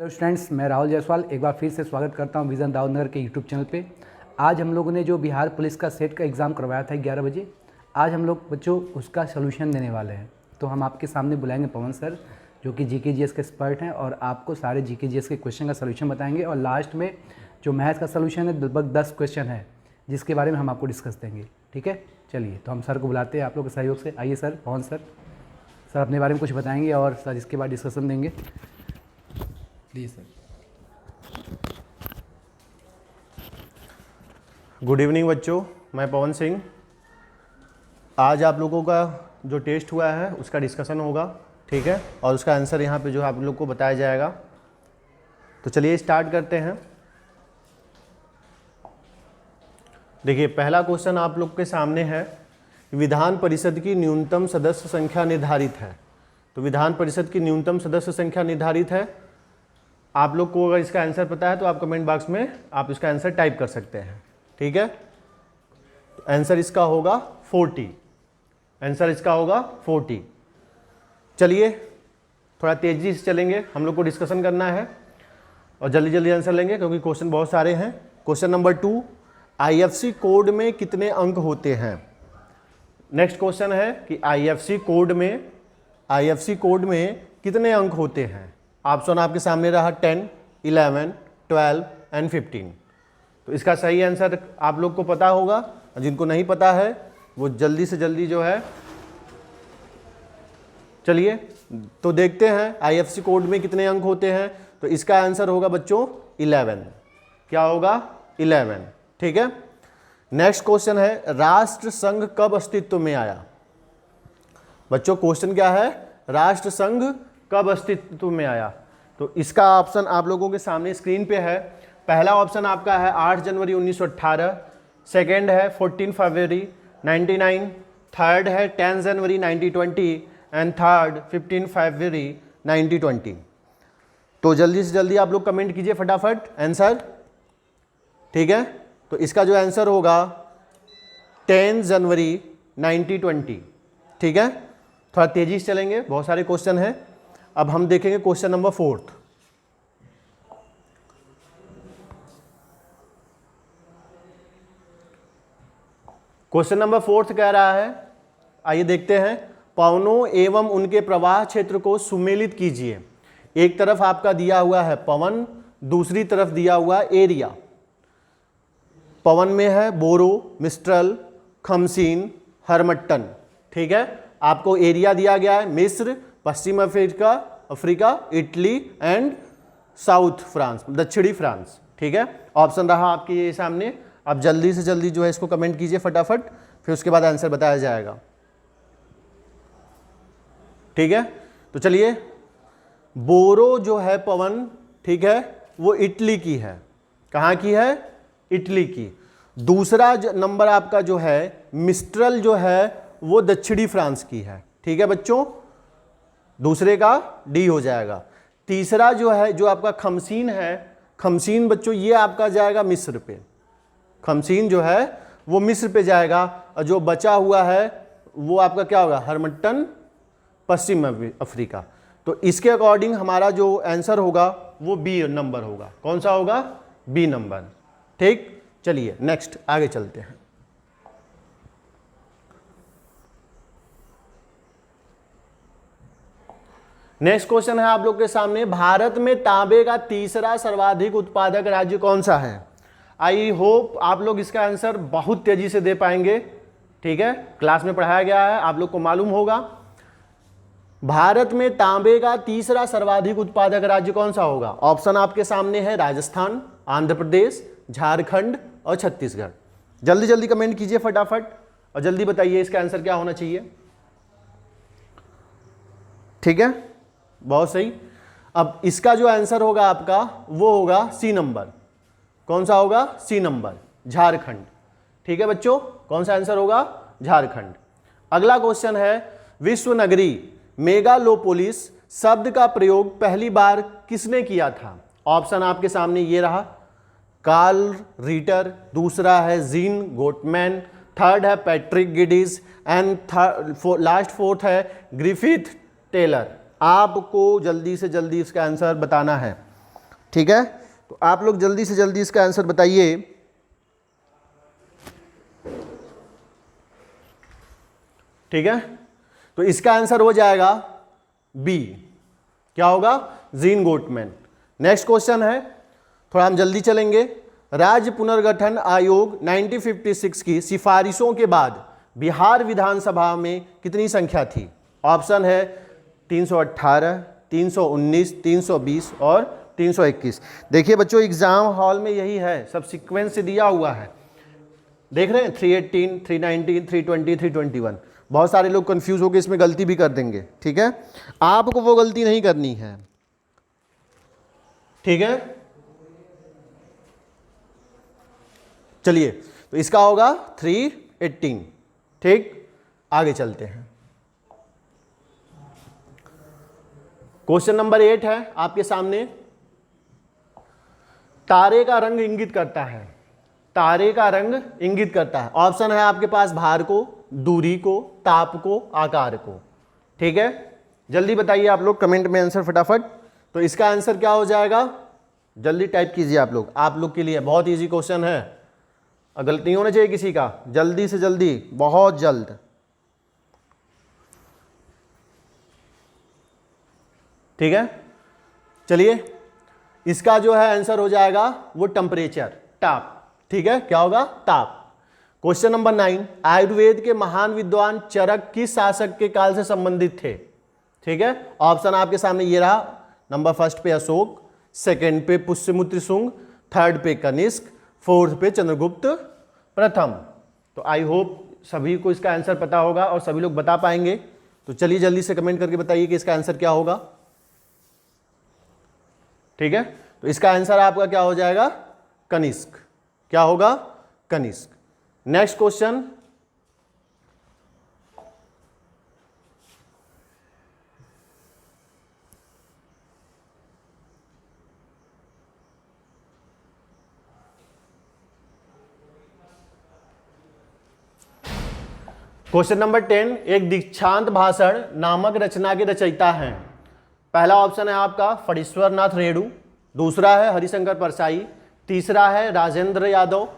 Hello students, मैं राहुल जायसवाल एक बार फिर से स्वागत करता हूं विजन दाऊदनगर के यूट्यूब चैनल पे। आज हम लोगों ने जो बिहार पुलिस का सेट का एग्ज़ाम करवाया था 11 बजे, आज हम लोग बच्चों उसका सलूशन देने वाले हैं। तो हम आपके सामने बुलाएंगे पवन सर, जो कि जीके जीएस के एक्सपर्ट हैं, और आपको सारे जीके जीएस के क्वेश्चन का सलूशन बताएंगे। और लास्ट में जो मैथ्स का सलूशन है, लगभग 10 क्वेश्चन है जिसके बारे में हम आपको डिस्कस देंगे। ठीक है, चलिए तो हम सर को बुलाते हैं आप लोग के सहयोग से। आइए सर, पवन सर अपने बारे में कुछ बताएंगे और सर इसके बाद डिस्कशन देंगे। Please sir. गुड इवनिंग बच्चों, मैं पवन सिंह। आज आप लोगों का जो टेस्ट हुआ है उसका डिस्कशन होगा, ठीक है, और उसका आंसर यहाँ पे जो आप लोग को बताया जाएगा। तो चलिए स्टार्ट करते हैं। देखिए, पहला क्वेश्चन आप लोग के सामने है, विधान परिषद की न्यूनतम सदस्य संख्या निर्धारित है। तो विधान परिषद की न्यूनतम सदस्य संख्या निर्धारित है। आप लोग को अगर इसका आंसर पता है तो आप कमेंट बॉक्स में आप इसका आंसर टाइप कर सकते हैं, ठीक है। आंसर इसका होगा 40। आंसर इसका होगा 40। चलिए थोड़ा तेजी से चलेंगे, हम लोग को डिस्कशन करना है और जल्दी जल्दी आंसर लेंगे क्योंकि क्वेश्चन बहुत सारे हैं। क्वेश्चन नंबर 2, आईएफएससी कोड में कितने अंक होते हैं। नेक्स्ट क्वेश्चन है कि आईएफएससी कोड में कितने अंक होते हैं। ऑप्शन आपके सामने रहा 10, 11, 12 एंड 15। तो इसका सही आंसर आप लोग को पता होगा, जिनको नहीं पता है वो जल्दी से जल्दी जो है। चलिए तो देखते हैं आईएफएससी कोड में कितने अंक होते हैं। तो इसका आंसर होगा बच्चों 11। क्या होगा? 11, ठीक है। नेक्स्ट क्वेश्चन है, राष्ट्र संघ कब अस्तित्व में आया। बच्चों क्वेश्चन क्या है? राष्ट्र संघ कब अस्तित्व में आया। तो इसका ऑप्शन आप लोगों के सामने स्क्रीन पे है। पहला ऑप्शन आपका है 8 जनवरी 1918, सेकेंड है 14 फरवरी 99, थर्ड है 10 जनवरी 1920 एंड थर्ड 15 फरवरी 1920। तो जल्दी से जल्दी आप लोग कमेंट कीजिए फटाफट आंसर, ठीक है। तो इसका जो आंसर होगा 10 जनवरी 1920, ठीक है। थोड़ा तेजी से चलेंगे, बहुत सारे क्वेश्चन हैं। अब हम देखेंगे क्वेश्चन नंबर 4। क्वेश्चन नंबर 4 कह रहा है, आइए देखते हैं। पवनों एवं उनके प्रवाह क्षेत्र को सुमेलित कीजिए। एक तरफ आपका दिया हुआ है पवन, दूसरी तरफ दिया हुआ एरिया। पवन में है बोरो, मिस्ट्रल, खमसीन, हरमट्टन, ठीक है। आपको एरिया दिया गया है मिस्र, पश्चिम Africa, Italy and south France, दक्षिणी फ्रांस, ठीक है। ऑप्शन रहा आपके ये सामने। अब जल्दी से जल्दी जो है इसको कमेंट कीजिए फटाफट, फिर उसके बाद आंसर बताया जाएगा, ठीक है। तो चलिए, बोरो जो है पवन, ठीक है, वो इटली की है। कहाँ की है? इटली की। दूसरा नंबर आपका जो है मिस्ट्रल जो है वो दक्षिणी फ्रांस की है, ठीक है बच्चों। दूसरे का डी हो जाएगा। तीसरा जो है जो आपका खमसीन है, खमसीन बच्चों ये आपका जाएगा मिस्र पे। खमसीन जो है वो मिस्र पे जाएगा, और जो बचा हुआ है वो आपका क्या होगा? हरमट्टन, पश्चिम अफ्रीका। तो इसके अकॉर्डिंग हमारा जो आंसर होगा वो बी नंबर होगा। कौन सा होगा? बी नंबर, ठीक। चलिए नेक्स्ट आगे चलते हैं। नेक्स्ट क्वेश्चन है आप लोग के सामने, भारत में तांबे का तीसरा सर्वाधिक उत्पादक राज्य कौन सा है। आई होप आप लोग इसका आंसर बहुत तेजी से दे पाएंगे, ठीक है। क्लास में पढ़ाया गया है, आप लोग को मालूम होगा। भारत में तांबे का तीसरा सर्वाधिक उत्पादक राज्य कौन सा होगा। ऑप्शन आपके सामने है राजस्थान, आंध्र प्रदेश, झारखंड और छत्तीसगढ़। जल्दी जल्दी कमेंट कीजिए फटाफट और जल्दी बताइए इसका आंसर क्या होना चाहिए, ठीक है। बहुत सही। अब इसका जो आंसर होगा आपका वो होगा सी नंबर। कौन सा होगा? सी नंबर, झारखंड, ठीक है बच्चों। कौन सा आंसर होगा? झारखंड। अगला क्वेश्चन है, विश्व नगरी मेगालोपोलिस शब्द का प्रयोग पहली बार किसने किया था। ऑप्शन आपके सामने ये रहा, कार्ल रीटर, दूसरा है जीन गोटमैन, थर्ड है पैट्रिक गिडीज एंड लास्ट फोर्थ है ग्रिफिथ टेलर। आपको जल्दी से जल्दी इसका आंसर बताना है। ठीक है, तो आप लोग जल्दी से जल्दी इसका आंसर बताइए। ठीक है, तो इसका आंसर हो जाएगा बी, क्या होगा, जीन गोटमैन। नेक्स्ट क्वेश्चन है, थोड़ा हम जल्दी चलेंगे। राज्य पुनर्गठन आयोग 1956 की सिफारिशों के बाद बिहार विधानसभा में कितनी संख्या थी? ऑप्शन है 318, 319, 320 और 321। देखिए बच्चों, एग्जाम हॉल में यही है, सब सीक्वेंस से दिया हुआ है, देख रहे हैं, 318, 319, 320, 321। बहुत सारे लोग कंफ्यूज होकर इसमें गलती भी कर देंगे। ठीक है, आपको वो गलती नहीं करनी है। ठीक है, चलिए, तो इसका होगा 318। ठीक, आगे चलते हैं। क्वेश्चन नंबर 8 है आपके सामने। तारे का रंग इंगित करता है, तारे का रंग इंगित करता है। ऑप्शन है आपके पास भार को, दूरी को, ताप को, आकार को। ठीक है, जल्दी बताइए आप लोग, कमेंट में आंसर फटाफट। तो इसका आंसर क्या हो जाएगा, जल्दी टाइप कीजिए आप लोग के लिए बहुत इजी क्वेश्चन है, गलती नहीं होना चाहिए किसी का, जल्दी से जल्दी, बहुत जल्द। ठीक है, चलिए, इसका जो है आंसर हो जाएगा वो टेम्परेचर, ताप। ठीक है, क्या होगा, ताप। क्वेश्चन नंबर 9, आयुर्वेद के महान विद्वान चरक किस शासक के काल से संबंधित थे? ठीक है, ऑप्शन आपके सामने ये रहा। नंबर फर्स्ट पे अशोक, सेकंड पे पुष्यमित्र शुंग, थर्ड पे कनिष्क, फोर्थ पे चंद्रगुप्त प्रथम। तो आई होप सभी को इसका आंसर पता होगा और सभी लोग बता पाएंगे। तो चलिए जल्दी से कमेंट करके बताइए कि इसका आंसर क्या होगा। ठीक है, तो इसका आंसर आपका क्या हो जाएगा, कनिष्क। क्या होगा, Kanishka. Next question, question number 10, एक दीक्षांत भाषण नामक रचना के रचयिता हैं। पहला ऑप्शन है आपका फणीश्वर नाथ रेणु, दूसरा है हरिशंकर परसाई, तीसरा है राजेंद्र यादव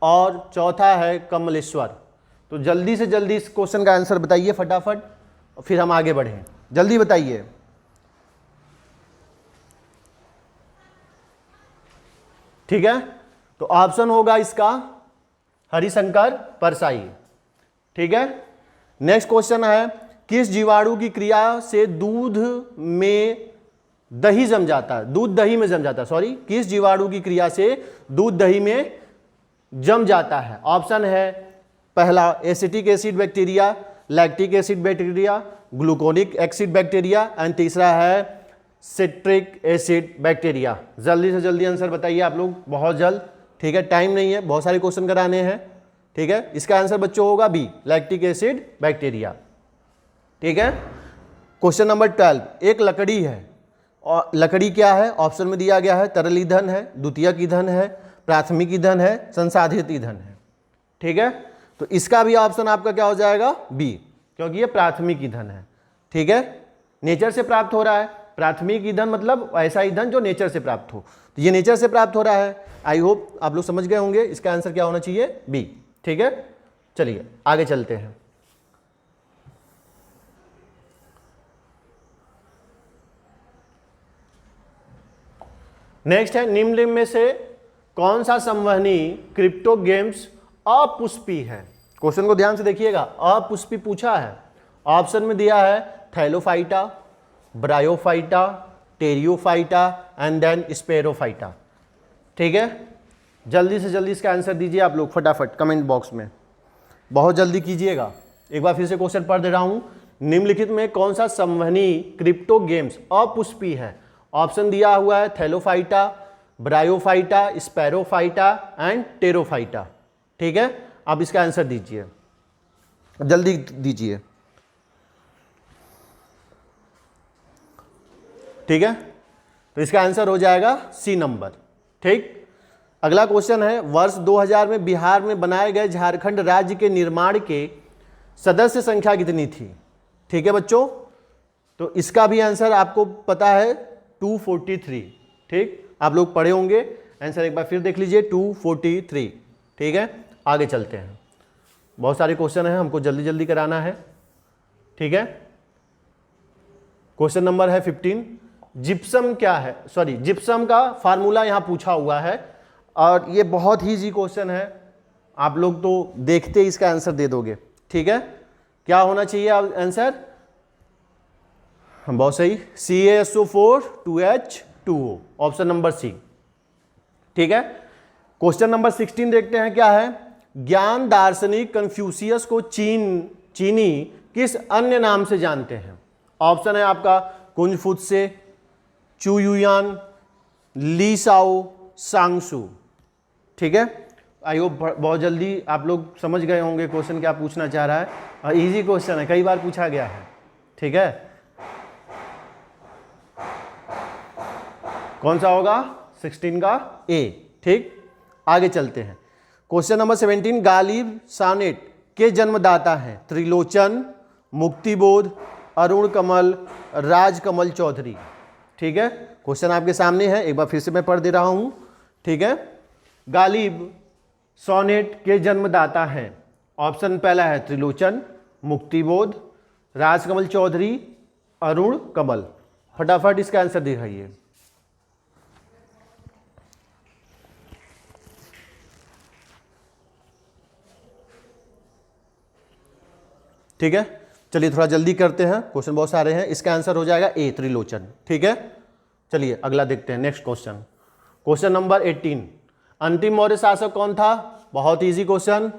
और चौथा है कमलेश्वर। तो जल्दी से जल्दी इस क्वेश्चन का आंसर बताइए फटाफट, फिर हम आगे बढ़ें, जल्दी बताइए। ठीक है, तो ऑप्शन होगा इसका हरिशंकर परसाई। ठीक है, नेक्स्ट क्वेश्चन है, किस जीवाणु की क्रिया से दूध में दही जम जाता है, दूध दही में जम जाता है, सॉरी, किस जीवाणु की क्रिया से दूध दही में जम जाता है? ऑप्शन है पहला acetic acid bacteria, lactic acid bacteria, gluconic acid bacteria and तीसरा है सिट्रिक एसिड बैक्टीरिया। जल्दी से जल्दी आंसर बताइए आप लोग, बहुत जल्द। ठीक है, टाइम नहीं है, बहुत सारे क्वेश्चन कराने हैं। ठीक है, इसका आंसर बच्चों होगा बी, लैक्टिक एसिड बैक्टीरिया। ठीक है, क्वेश्चन नंबर 12, एक लकड़ी है और लकड़ी क्या है? ऑप्शन में दिया गया है तरल ईंधन है, द्वितीयक ईंधन है, प्राथमिक ईंधन है, संसाधित ईंधन है। ठीक है, तो इसका भी ऑप्शन आपका क्या हो जाएगा, बी, क्योंकि ये प्राथमिक ईंधन है। ठीक है, नेचर से प्राप्त हो रहा है। प्राथमिक ईंधन मतलब ऐसा ईंधन जो नेचर से प्राप्त हो, तो ये नेचर से प्राप्त हो रहा है। आई होप आप लोग समझ गए होंगे, इसका आंसर क्या होना चाहिए, बी। ठीक है, चलिए आगे चलते हैं। नेक्स्ट है, निम्न में से कौन सा संवहनी क्रिप्टोगेम्स अपुष्पी है? क्वेश्चन को ध्यान से देखिएगा, अपुष्पी पूछा है। ऑप्शन में दिया है थैलोफाइटा, ब्रायोफाइटा, टेरियोफाइटा एंड देन स्पेरोफाइटा। ठीक है, जल्दी से जल्दी इसका आंसर दीजिए आप लोग फटाफट कमेंट बॉक्स में, बहुत जल्दी कीजिएगा। एक बार फिर से क्वेश्चन पढ़ दे रहा हूं, निम्नलिखित में कौन सा संवहनी क्रिप्टोगेम्स अपुष्पी है? ऑप्शन दिया हुआ है थैलोफाइटा, ब्रायोफाइटा, स्पेरोफाइटा एंड टेरोफाइटा। ठीक है, आप इसका आंसर दीजिए, जल्दी दीजिए। ठीक है, तो इसका आंसर हो जाएगा सी नंबर। ठीक, अगला क्वेश्चन है, वर्ष 2000 में बिहार में बनाए गए झारखंड राज्य के निर्माण के सदस्य संख्या कितनी थी? ठीक है बच्चों, तो इसका भी आंसर आपको पता है 243। ठीक, आप लोग पढ़े होंगे। आंसर एक बार फिर देख लीजिए 243। ठीक है, आगे चलते हैं। बहुत सारे क्वेश्चन हैं, हमको जल्दी जल्दी कराना है। ठीक है, क्वेश्चन नंबर है 15। जिप्सम क्या है, सॉरी जिप्सम का फार्मूला यहां पूछा हुआ है और ये बहुत ही इजी क्वेश्चन है, आप लोग तो देखते ही इसका आंसर दे दोगे। ठीक है, क्या होना चाहिए आंसर? बहुत सही, CaSO4 2H2O, ऑप्शन नंबर सी। ठीक है, क्वेश्चन नंबर 16 देखते हैं क्या है। ज्ञान दार्शनिक कन्फ्यूशियस को चीनी किस अन्य नाम से जानते हैं? ऑप्शन है आपका कुंजफुत्से, चू युयान, ली साओ, सांगसू। ठीक है, आई होप बहुत जल्दी आप लोग समझ गए होंगे क्वेश्चन क्या पूछना चाह रहा है, और इजी क्वेश्चन है, कई बार पूछा गया है। ठीक है, कौन सा होगा? 16 का ए। ठीक, आगे चलते हैं। क्वेश्चन नंबर 17, गालिब सानेट के जन्मदाता हैं? त्रिलोचन, मुक्तिबोध, अरुण कमल, राजकमल चौधरी। ठीक है, क्वेश्चन आपके सामने है, एक बार फिर से मैं पढ़ दे रहा हूं। ठीक है, गालिब सोनेट के जन्मदाता हैं? ऑप्शन पहला है त्रिलोचन, मुक्तिबोध, राजकमल चौधरी, अरुण कमल। फटाफट इसका आंसर दिखाइए। ठीक है, चलिए थोड़ा जल्दी करते हैं, क्वेश्चन बहुत सारे हैं। इसका आंसर हो जाएगा ए, त्रिलोचन। ठीक है, चलिए अगला देखते हैं, नेक्स्ट क्वेश्चन। क्वेश्चन नंबर 18, अंतिम मौर्य शासक कौन था? बहुत इजी क्वेश्चन,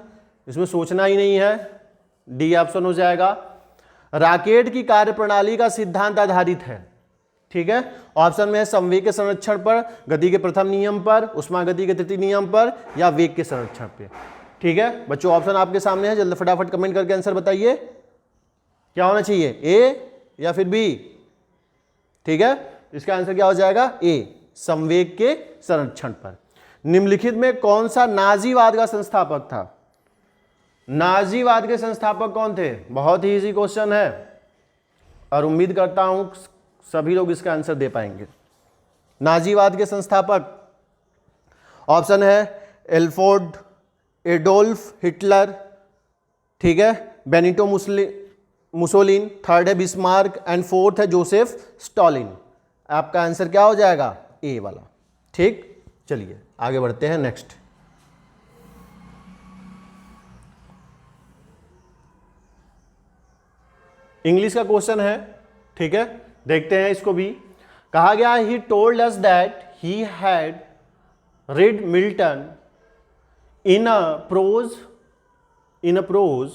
इसमें सोचना ही नहीं है, डी ऑप्शन हो जाएगा। राकेट की कार्यप्रणाली का सिद्धांत आधारित है? ठीक है, ऑप्शन में है संवेग के संरक्षण पर, गति के प्रथम नियम पर, उष्मागति के तृतीय नियम पर, या वेग के संरक्षण पे। ठीक है बच्चों, ऑप्शन आपके सामने है, जल्दी फटाफट कमेंट करके आंसर बताइए, क्या होना चाहिए, ए या फिर बी? ठीक है, इसका आंसर क्या हो जाएगा? ए, संवेग के संरक्षण पर। निम्नलिखित में कौन सा नाजीवाद का संस्थापक था? नाजीवाद के संस्थापक कौन थे? बहुत ही इजी क्वेश्चन है और उम्मीद करता हूं सभी लोग इसका आंसर दे पाएंगे। नाजीवाद के संस्थापक, ऑप्शन है एल्फ्रेड एडोल्फ हिटलर, ठीक है, बेनिटो मुसोलिन, थर्ड है बिस्मार्क एंड फोर्थ है जोसेफ स्टॉलिन। आपका आंसर क्या हो जाएगा? ए वाला। ठीक, चलिए आगे बढ़ते हैं, नेक्स्ट। इंग्लिश का क्वेश्चन है, ठीक है, देखते हैं इसको भी। कहा गया he told us that he had read Milton in a prose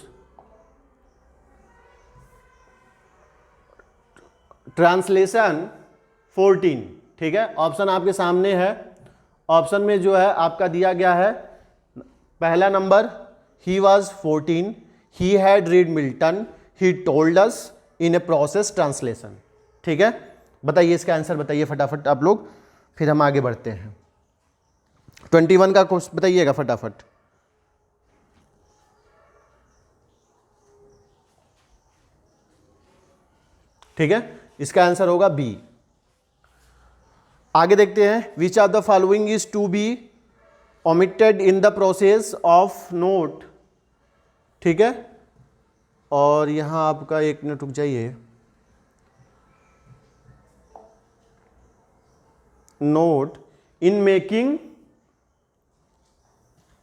translation 14। ठीक है, ऑप्शन आपके सामने है। ऑप्शन में जो है आपका दिया गया है, पहला number he was 14, he had read Milton, he told us in a process translation. ठीक है, बताइए इसका आंसर बताइए फटाफट आप लोग, फिर हम आगे बढ़ते हैं। 21 का क्वेश्चन बताइएगा फटाफट। ठीक है, इसका आंसर होगा बी। आगे देखते हैं, which of the following is to be omitted in the process of note. ठीक है, और यहां आपका एक मिनट रुक जाइए, note in making,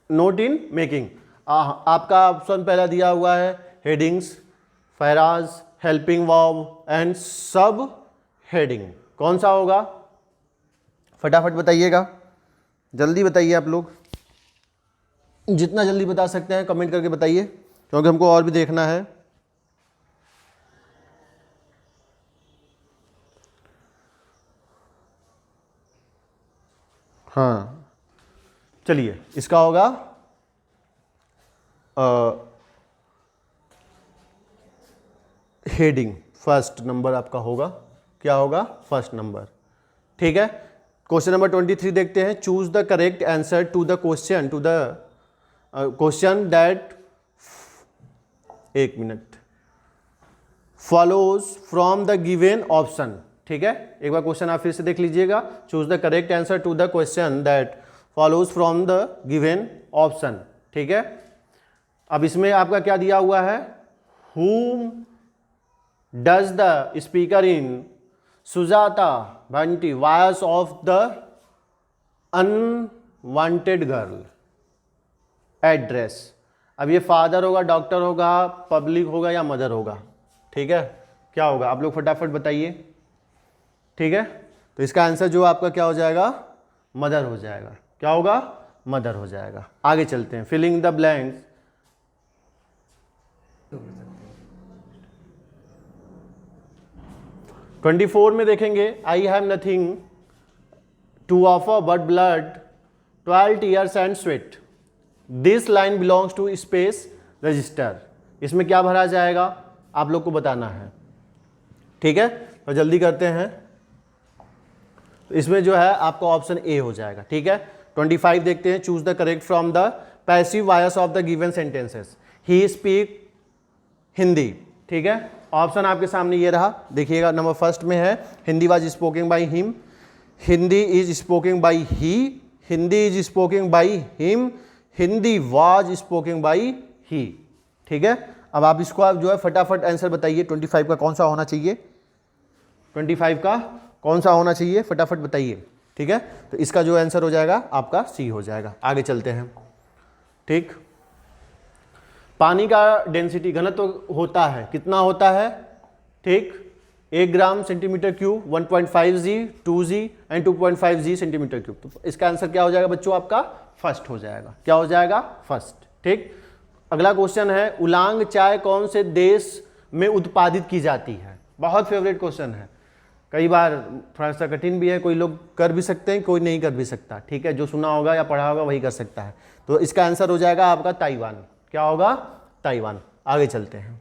note in making. आपका ऑप्शन पहला दिया हुआ है headings, phrases, helping verb and sub heading. कौन सा होगा? फटाफट बताइएगा, जल्दी बताइए आप लोग, जितना जल्दी बता सकते हैं कमेंट करके बताइए, क्योंकि हमको और भी देखना है। हाँ चलिए, इसका होगा हेडिंग, फर्स्ट नंबर आपका होगा, क्या होगा? First number. ठीक है, क्वेश्चन नंबर 23 देखते हैं। Choose the correct answer to the question that, एक minute, follows from the given option. ठीक है, एक बार क्वेश्चन आप फिर से देख लीजिएगा। Choose the correct answer to the question that follows from the given option. ठीक है, अब इसमें आपका क्या दिया हुआ है, whom does the speaker in Sujata Bunty voice of the unwanted girl address. अब ये फादर होगा, डॉक्टर होगा, पब्लिक होगा या मदर होगा? ठीक है, क्या होगा आप लोग फटाफट बताइए। ठीक है, तो इसका आंसर जो आपका क्या हो जाएगा, मदर हो जाएगा। क्या होगा, मदर हो जाएगा। आगे चलते हैं, फिलिंग द ब्लैंक्स। तो कर सकते हैं। 24 में देखेंगे, I have nothing to offer but blood, 12 tears and sweat. This line belongs to space register. इसमें क्या भरा जाएगा आप लोग को बताना है। ठीक है, तो जल्दी करते हैं। तो इसमें जो है आपका ऑप्शन ए हो जाएगा। ठीक है, 25 देखते हैं, choose the correct from the passive voice of the given sentences. He speak Hindi. ठीक है, ऑप्शन आपके सामने ये रहा, देखिएगा। नंबर फर्स्ट में है Hindi was speaking by him, Hindi is speaking by he, Hindi is speaking by him, Hindi was speaking by he. ठीक है, अब आप इसको आप जो है फटाफट आंसर बताइए, 25 का कौन सा होना चाहिए, 25 का कौन सा होना चाहिए, फटाफट बताइए। ठीक है, तो इसका जो आंसर हो जाएगा आपका सी हो जाएगा। आगे चलते हैं। ठीक, पानी का डेंसिटी घनत्व होता है, कितना होता है? ठीक, 1 gram centimetre cube, 1.5 g, 2 g and 2.5 g centimetre cube. तो इसका आंसर क्या हो जाएगा बच्चों, आपका फर्स्ट हो जाएगा। क्या हो जाएगा, फर्स्ट। ठीक, अगला क्वेश्चन है, उलांग चाय कौन से देश में उत्पादित की जाती है? बहुत फेवरेट क्वेश्चन है, कई बार थोड़ा सा कठिन भी है, कोई लोग कर भी सकते हैं, कोई नहीं कर भी सकता। ठीक है, जो सुना होगा या पढ़ा होगा वही कर सकता है। तो इसका आंसर हो जाएगा आपका ताइवान। क्या होगा, ताइवान। आगे चलते हैं।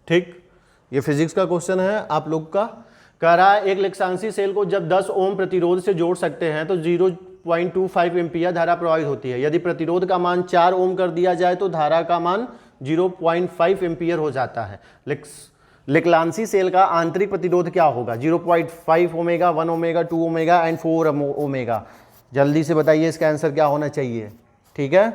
ठीक, ये फिजिक्स का क्वेश्चन है आप लोग का। कह रहा है एक लेक्सांसी सेल को जब 10 ओम प्रतिरोध से जोड़ सकते हैं तो 0.25 एम्पियर धारा प्रवाहित होती है। यदि प्रतिरोध का मान 4 ओम कर दिया जाए तो धारा का मान 0.5 एम्पियर हो जाता है। लेक्लांसी सेल का आंतरिक प्रतिरोध क्या होगा? 0.5 omega, 1 omega, 2 omega and 4 omega. जल्दी से बताइए इसका आंसर क्या होना चाहिए। ठीक है,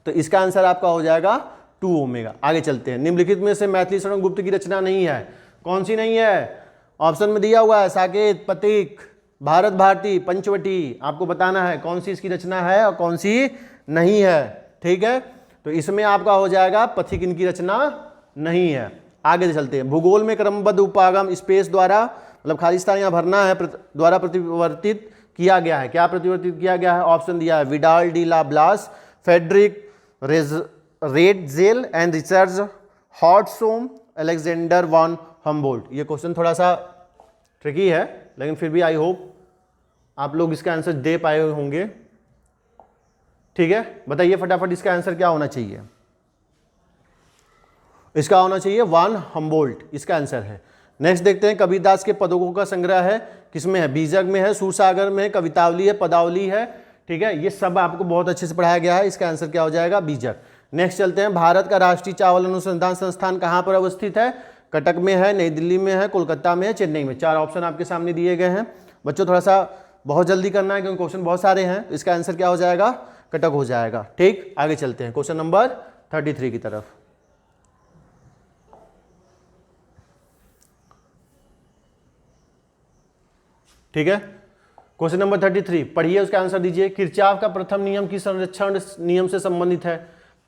तो इसका आंसर आपका हो जाएगा 2 ओमेगा। आगे चलते हैं। निम्नलिखित में से मैथिली शरण गुप्त की रचना नहीं है। कौन सी नहीं है? ऑप्शन में दिया हुआ है साकेत, पथिक, भारत भारती, पंचवटी। आपको बताना है कौन सी इसकी रचना है और कौन सी नहीं है। ठीक है, तो इसमें आपका हो जाएगा पथिक इनकी रचना नहीं है। आगे चलते हैं। भूगोल में क्रमबद्ध उपागम स्पेस द्वारा, मतलब खाली स्थान यहाँ भरना है, द्वारा प्रतिवर्तित किया गया है। क्या प्रतिवर्तित किया गया है? ऑप्शन दिया है Vidal de la Blache, Friedrich Ratzel and Richard Hartshorne, Alexander von Humboldt. ये क्वेश्चन थोड़ा सा ट्रिकी है, लेकिन फिर भी आई होप आप लोग इसका आंसर दे पाए होंगे। ठीक है, बताइए फटाफट इसका आंसर क्या होना चाहिए। इसका होना चाहिए वॉन हम्बोल्ट, इसका आंसर है। नेक्स्ट देखते हैं, कबीरदास के पदकों का संग्रह है, किसमें है? बीजक में है, सूरसागर में है, कवितावली है, पदावली है। ठीक है, ये सब आपको बहुत अच्छे से पढ़ाया गया है। इसका आंसर क्या हो जाएगा? बीजक। नेक्स्ट चलते हैं, भारत का राष्ट्रीय चावल अनुसंधान संस्थान कहाँ पर अवस्थित है? कटक में है, नई दिल्ली में है, कोलकाता में है, चेन्नई में। 4 ऑप्शन आपके सामने दिए गए हैं। बच्चों थोड़ा सा बहुत जल्दी करना है क्योंकि क्वेश्चन बहुत सारे हैं। इसका आंसर क्या हो जाएगा? कटक हो जाएगा। ठीक, आगे चलते हैं क्वेश्चन नंबर 33 की तरफ। ठीक है, क्वेश्चन नंबर 33 पढ़िए, उसका आंसर दीजिए। किरचॉफ का प्रथम नियम किस संरक्षण नियम से संबंधित है?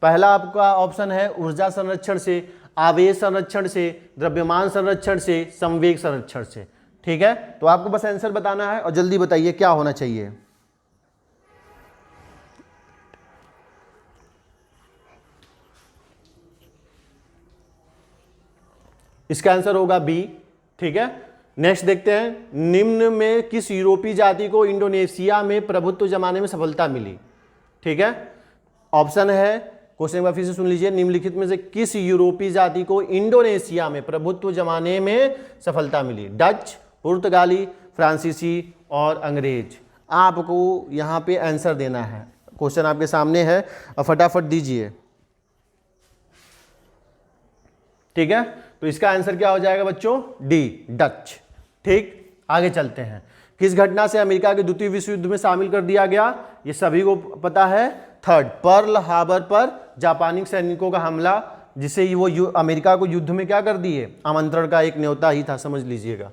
पहला आपका ऑप्शन है ऊर्जा संरक्षण से, आवेश संरक्षण से, द्रव्यमान संरक्षण से, संवेग संरक्षण से। ठीक है, तो आपको बस आंसर बताना है और जल्दी बताइए क्या होना चाहिए। इसका आंसर होगा बी। ठीक है, नेक्स्ट देखते हैं, निम्न में किस यूरोपीय जाति को इंडोनेशिया में प्रभुत्व जमाने में सफलता मिली? ठीक है, ऑप्शन है, क्वेश्चन एक बार फिर से सुन लीजिए, निम्नलिखित में से किस यूरोपीय जाति को इंडोनेशिया में प्रभुत्व जमाने में सफलता मिली? डच, पुर्तगाली, फ्रांसीसी और अंग्रेज। आपको यहाँ पे आंसर देना है। क्वेश्चन आपके सामने है और फटाफट दीजिए। ठीक है, तो इसका आंसर क्या हो जाएगा बच्चों, डी, डच। ठीक, आगे चलते हैं। किस घटना से अमेरिका के द्वितीय विश्व युद्ध में शामिल कर दिया गया, ये सभी को पता है, थर्ड, पर्ल हार्बर पर जापानी सैनिकों का हमला, जिसे वो अमेरिका को युद्ध में क्या कर दिए, आमंत्रण का एक न्योता ही था, समझ लीजिएगा।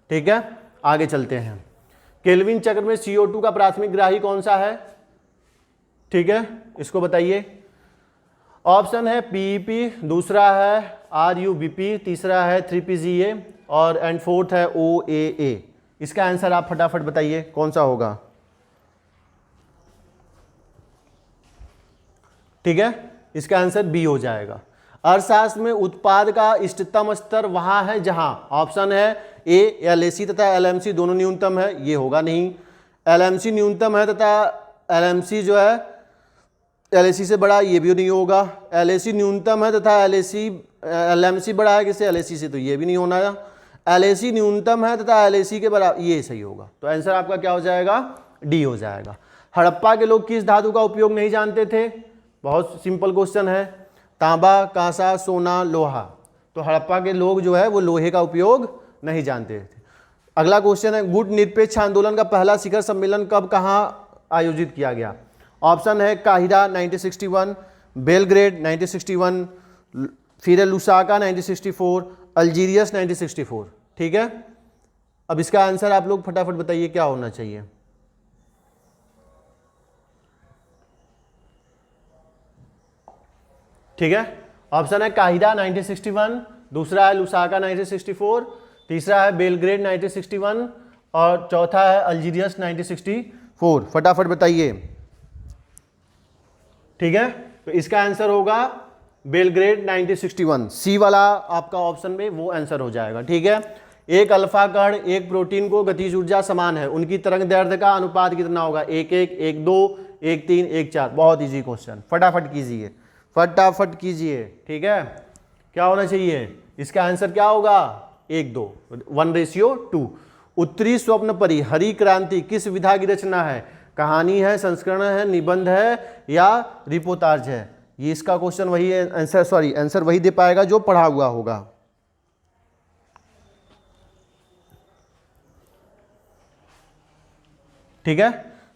ठीक है, आगे चलते हैं। केल्विन चक्र में CO2 का प्राथमिक ग्राही कौन सा है, ठीक है, इसको बताइए। ऑप्शन है PEP, दूसरा है RUBP, तीसरा है 3PGA और एंड फोर्थ है OAA। इसका आंसर आप फटाफट बताइए कौन सा होगा। ठीक है, इसका आंसर बी हो जाएगा। अर्थशास्त्र में उत्पाद का इष्टतम स्तर वहां है जहां, ऑप्शन है ए LAC तथा LMC दोनों न्यूनतम है, ये होगा नहीं। LMC न्यूनतम है तथा LMC जो है LAC से बड़ा, ये भी नहीं होगा। LAC न्यूनतम है तथा LMC बड़ा है किससे, LAC से, तो ये भी नहीं होना है। LAC न्यूनतम है तथा LAC के बराबर, ये सही होगा। तो आंसर आपका क्या हो जाएगा, डी हो जाएगा। हड़प्पा के लोग किस धातु का उपयोग नहीं जानते थे, बहुत सिंपल क्वेश्चन है, तांबा, कांसा, सोना, लोहा। तो हड़प्पा के लोग जो है वो लोहे का उपयोग नहीं जानते थे। अगला क्वेश्चन है, गुट निरपेक्ष आंदोलन का पहला शिखर सम्मेलन कब कहाँ आयोजित किया गया। ऑप्शन है काहिरा 1961, बेलग्रेड 1961, फिर लुसाका 1964, अल्जीरियस 1964। ठीक है, अब इसका आंसर आप लोग फटाफट बताइए क्या होना चाहिए। ठीक है, ऑप्शन है काहिरा 1961, दूसरा है लुसाका 1964, तीसरा है बेलग्रेड 1961 और चौथा है अल्जीरियस 1964। फटाफट बताइए। ठीक है, तो इसका आंसर होगा बेलग्रेड 1961, सी वाला आपका ऑप्शन में वो आंसर हो जाएगा। ठीक है, एक अल्फा कण एक प्रोटीन को गतिज ऊर्जा समान है, उनकी तरंग दैर्ध्य का अनुपात कितना होगा, 1:1, 1:2, 1:3, 1:4। बहुत इजी क्वेश्चन, फटाफट कीजिए, फटाफट कीजिए। ठीक है, क्या होना चाहिए, इसका आंसर क्या होगा, 1:2, 1:2। उत्तरी स्वप्न परी हरी क्रांति किस विधा की रचना है, कहानी है, संस्करण है, निबंध है या रिपोर्टाज है। ये इसका क्वेश्चन वही है, आंसर वही दे पाएगा जो पढ़ा हुआ होगा। ठीक है,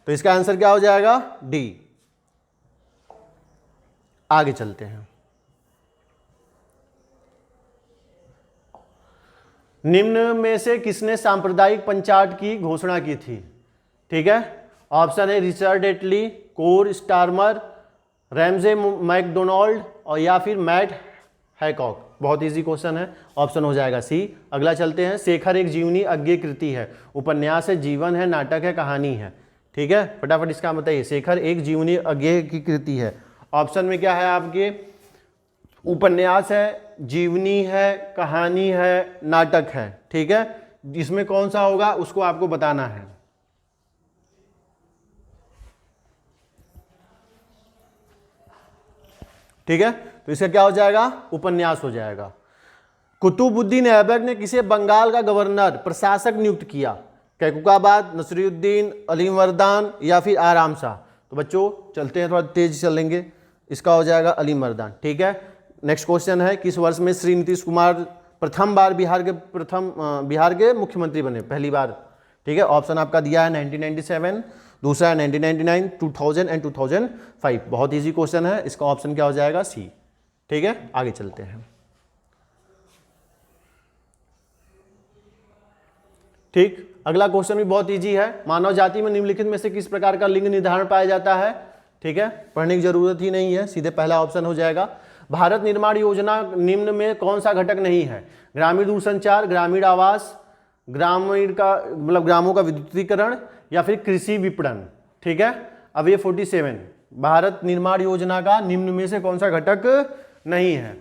तो इसका आंसर क्या हो जाएगा, डी। आगे चलते हैं। निम्न में से किसने सांप्रदायिक पंचाट की घोषणा की थी। ठीक है, ऑप्शन है रिचर्ड एटली, कोर स्टारमर, रैमजे मैकडोनाल्ड और या फिर मैट हैकॉक। बहुत इजी क्वेश्चन है, ऑप्शन हो जाएगा सी। अगला चलते हैं। शेखर एक जीवनी अज्ञेय कृति है, उपन्यास है, जीवन है, नाटक है, कहानी है। ठीक है, फटाफट इसका बताइए। शेखर एक जीवनी अज्ञेय की कृति है, ऑप्शन में क्या है आपके, उपन्यास है, जीवनी है, कहानी है, नाटक है। ठीक है, इसमें कौन सा होगा उसको आपको बताना है। ठीक है, तो इसका क्या हो जाएगा, उपन्यास हो जाएगा। कुतुबुद्दीन ऐबक ने किसे बंगाल का गवर्नर प्रशासक नियुक्त किया, कैकुकाबाद, नसरुद्दीन, अली मर्दान या फिर आराम शाह। तो बच्चों चलते हैं, थोड़ा तेज चलेंगे, इसका हो जाएगा अली मर्दान। ठीक है, नेक्स्ट क्वेश्चन है, किस वर्ष में श्री नीतीश कुमार प्रथम बार बिहार के मुख्यमंत्री बने, पहली बार। ठीक है, ऑप्शन आपका दिया है 1997, दूसरा है 1999, 2000 एंड 2005। बहुत इजी क्वेश्चन है, इसका ऑप्शन क्या हो जाएगा, सी। ठीक है, आगे चलते हैं। ठीक, अगला क्वेश्चन भी बहुत इजी है। मानव जाति में निम्नलिखित में से किस प्रकार का लिंग निर्धारण पाया जाता है। ठीक है, पढ़ने की जरूरत ही नहीं है, सीधे पहला ऑप्शन हो जाएगा। भारत निर्माण योजना निम्न में कौन सा घटक नहीं है, ग्रामीण दूरसंचार, ग्रामीण आवास, ग्रामीण का मतलब ग्रामों का विद्युतीकरण या फिर कृषि विपणन। ठीक है, अब ये 47 भारत निर्माण योजना का निम्न में से कौन सा घटक नहीं है।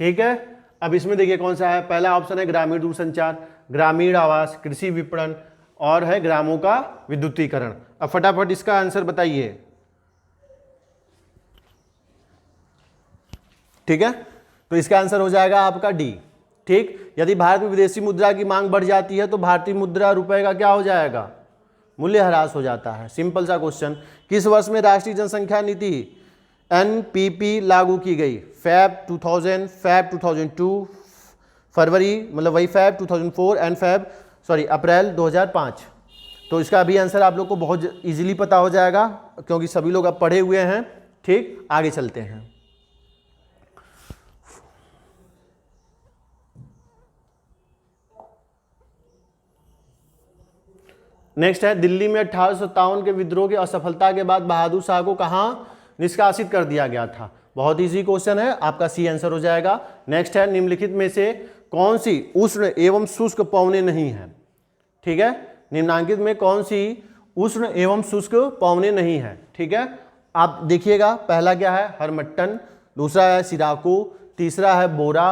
ठीक है, अब इसमें देखिए कौन सा है, पहला ऑप्शन है ग्रामीण दूरसंचार, ग्रामीण आवास, कृषि विपणन और है ग्रामों का विद्युतीकरण। अब फटाफट इसका आंसर बताइए। ठीक है, तो इसका आंसर हो जाएगा आपका डी। ठीक, यदि भारत में विदेशी मुद्रा की मांग बढ़ जाती है तो भारतीय मुद्रा रुपए का क्या हो जाएगा, मूल्यह्रास हो जाता है। सिंपल सा क्वेश्चन। किस वर्ष में राष्ट्रीय जनसंख्या नीति NPP लागू की गई, फैब 2000, फैब 2002, फरवरी मतलब वही फैब 2004 एंड अप्रैल 2005। तो इसका अभी आंसर आप लोग को बहुत इजीली पता हो जाएगा क्योंकि सभी लोग अब पढ़े हुए हैं। ठीक, आगे चलते हैं। नेक्स्ट है, दिल्ली में 1857 के विद्रोह की असफलता के बाद बहादुर शाह को कहां निष्कासित कर दिया गया था? बहुत इजी क्वेश्चन है, आपका सी आंसर हो जाएगा। नेक्स्ट है, निम्नलिखित में से कौन सी उष्ण एवं शुष्क पवनें नहीं है? ठीक है, निम्नांकित में कौन सी उष्ण एवं शुष्क पवनें नहीं है? ठीक है, आप देखिएगा, पहला क्या है? हरमट्टन, दूसरा है सिराकू, तीसरा है बोरा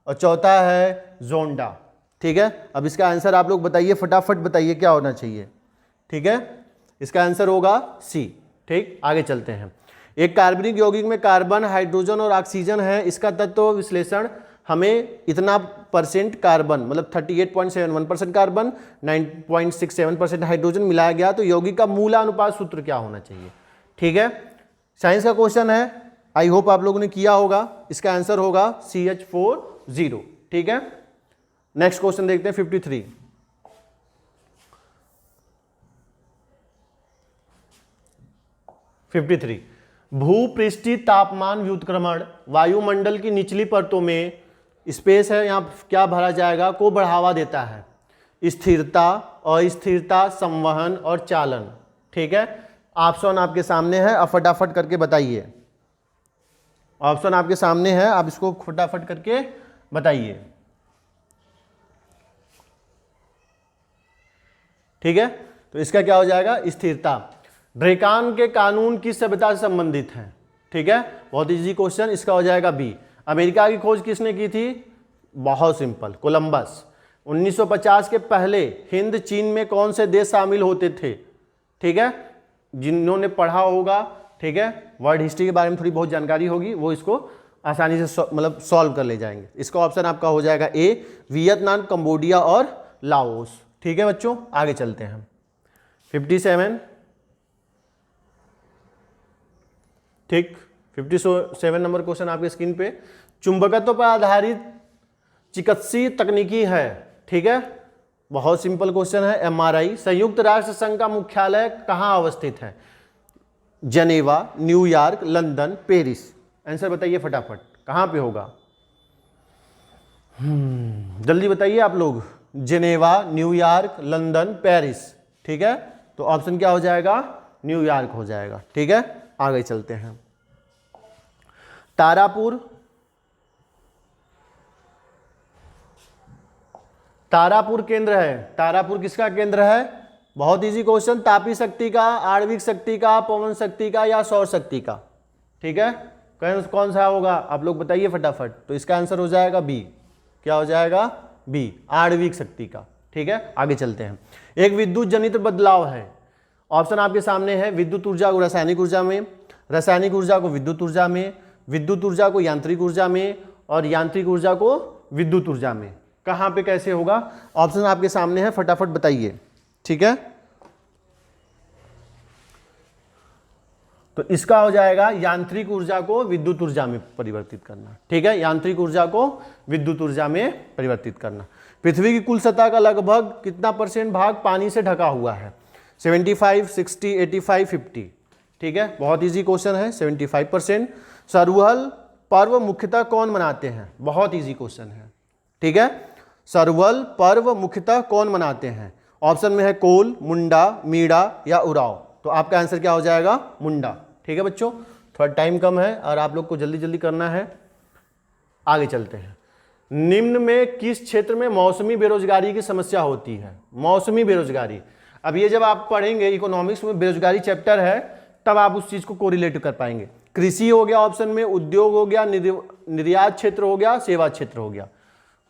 और चौथा है जोंडा। ठीक है, अब इसका आंसर आप लोग बताइए, फटाफट बताइए क्या होना चाहिए। ठीक है, इसका आंसर होगा सी। ठीक, आगे चलते हैं। एक कार्बनिक यौगिक में कार्बन, हाइड्रोजन और ऑक्सीजन है, इसका तत्व विश्लेषण हमें इतना परसेंट कार्बन मतलब 38.71% कार्बन, 9.67% हाइड्रोजन मिलाया गया, तो यौगिक का मूल अनुपात सूत्र क्या होना चाहिए? ठीक है, साइंस का क्वेश्चन है, आई होप आप लोगों ने किया होगा। इसका आंसर होगा CH40। ठीक है, नेक्स्ट क्वेश्चन देखते हैं 53। भूपृष्ठीय तापमान व्युत्क्रमण वायुमंडल की निचली परतों में स्पेस है, यहां क्या भरा जाएगा, को बढ़ावा देता है? स्थिरता, अस्थिरता, संवहन और चालन। ठीक है, ऑप्शन आपके सामने है, अब फटाफट करके बताइए। ऑप्शन आपके सामने है, आप इसको फटाफट करके बताइए। ठीक है, तो इसका क्या हो जाएगा? स्थिरता। ड्रेकान के कानून किस सभ्यता से संबंधित है? ठीक है, बहुत इजी क्वेश्चन, इसका हो जाएगा बी। अमेरिका की खोज किसने की थी? बहुत सिंपल, कोलंबस। 1950 के पहले हिंद चीन में कौन से देश शामिल होते थे? ठीक है, जिन्होंने पढ़ा होगा, ठीक है, वर्ल्ड हिस्ट्री के बारे में थोड़ी बहुत जानकारी होगी, वो इसको आसानी से मतलब सॉल्व कर ले जाएंगे। इसका ऑप्शन आपका हो जाएगा ए, वियतनाम, कंबोडिया और लाओस। ठीक है बच्चों, आगे चलते हैं। 57। ठीक, 57 नंबर क्वेश्चन आपके स्क्रीन पे। चुंबकत्व पर आधारित चिकित्सीय तकनीकी है। ठीक है, बहुत सिंपल क्वेश्चन है। MRI। संयुक्त राष्ट्र संघ का मुख्यालय कहाँ अवस्थित है? जनेवा, न्यूयॉर्क, लंदन, पेरिस। आंसर बताइए फटाफट, कहाँ पे होगा? जल्दी बताइए आप लोग। Geneva, New York, London, Paris. ठीक है, तो ऑप्शन क्या हो जाएगा? न्यूयॉर्क हो जाएगा। ठीक है, आगे चलते हैं। तारापुर। तारापुर केंद्र है, तारापुर किसका केंद्र है? बहुत इजी क्वेश्चन, तापी शक्ति का, आणविक शक्ति का, पवन शक्ति का या सौर शक्ति का? ठीक है, कौन सा होगा आप लोग बताइए फटाफट। तो इसका आंसर हो जाएगा बी। क्या हो जाएगा? बी, आणविक शक्ति का। ठीक है, आगे चलते हैं। एक विद्युत जनित बदलाव है, ऑप्शन आपके सामने है। विद्युत ऊर्जा को रासायनिक ऊर्जा में, रासायनिक ऊर्जा को विद्युत ऊर्जा में, विद्युत ऊर्जा को यांत्रिक ऊर्जा में और यांत्रिक ऊर्जा को विद्युत ऊर्जा में। कहां पे कैसे होगा? ऑप्शन आपके सामने है, फटाफट बताइए। ठीक है, तो इसका हो जाएगा यांत्रिक ऊर्जा को विद्युत ऊर्जा में परिवर्तित करना। ठीक है, यांत्रिक ऊर्जा को विद्युत ऊर्जा में परिवर्तित करना। पृथ्वी की कुल सतह का लगभग कितना % भाग पानी से ढका हुआ है? 75, 60, 85, 50। ठीक है, बहुत इजी क्वेश्चन है, 75%। सरहुल पर्व मुख्यतः कौन मनाते हैं? बहुत इजी क्वेश्चन है। ठीक है, सरहुल पर्व मुख्यतः कौन मनाते हैं? ऑप्शन में है कोल, मुंडा, मीणा या उराव। तो आपका आंसर क्या हो जाएगा? मुंडा। ठीक है बच्चों, थोड़ा टाइम कम है और आप लोग को जल्दी जल्दी करना है। आगे चलते हैं। निम्न में किस क्षेत्र में मौसमी बेरोजगारी की समस्या होती है? मौसमी बेरोजगारी, अब ये जब आप पढ़ेंगे इकोनॉमिक्स में बेरोजगारी चैप्टर है, तब आप उस चीज को कोरिलेट कर पाएंगे। कृषि हो गया ऑप्शन में, उद्योग हो गया, निर्यात क्षेत्र हो गया, सेवा क्षेत्र हो गया।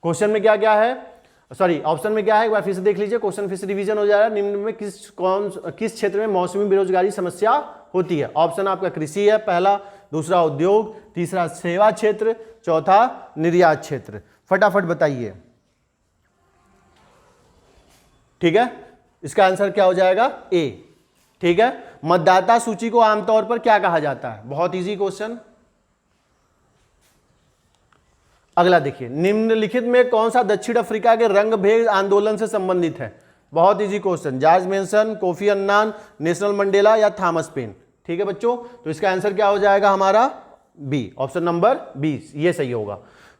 क्वेश्चन में क्या क्या है, सॉरी ऑप्शन में क्या है, एक बार फिर से देख लीजिए, क्वेश्चन फिर से रिवीजन हो जाएगा। निम्न में किस क्षेत्र में मौसमी बेरोजगारी समस्या होती है? ऑप्शन आपका कृषि है पहला, दूसरा उद्योग, तीसरा सेवा क्षेत्र, चौथा निर्यात क्षेत्र। फटाफट बताइए। ठीक है, इसका आंसर क्या हो जाएगा? ए। ठीक है, मतदाता सूची को आमतौर पर क्या कहा जाता है? बहुत इजी क्वेश्चन। अगला देखिए, निम्नलिखित में कौन सा दक्षिण अफ्रीका के रंग भेद आंदोलन से संबंधित है? बहुत easy question. George mention, Kofi Annan, national Mandela या थॉमस पेन? ठीक है बच्चों, तो इसका आंसर क्या हो जाएगा हमारा? बी, ऑप्शन नंबर 20 ये सही होगा।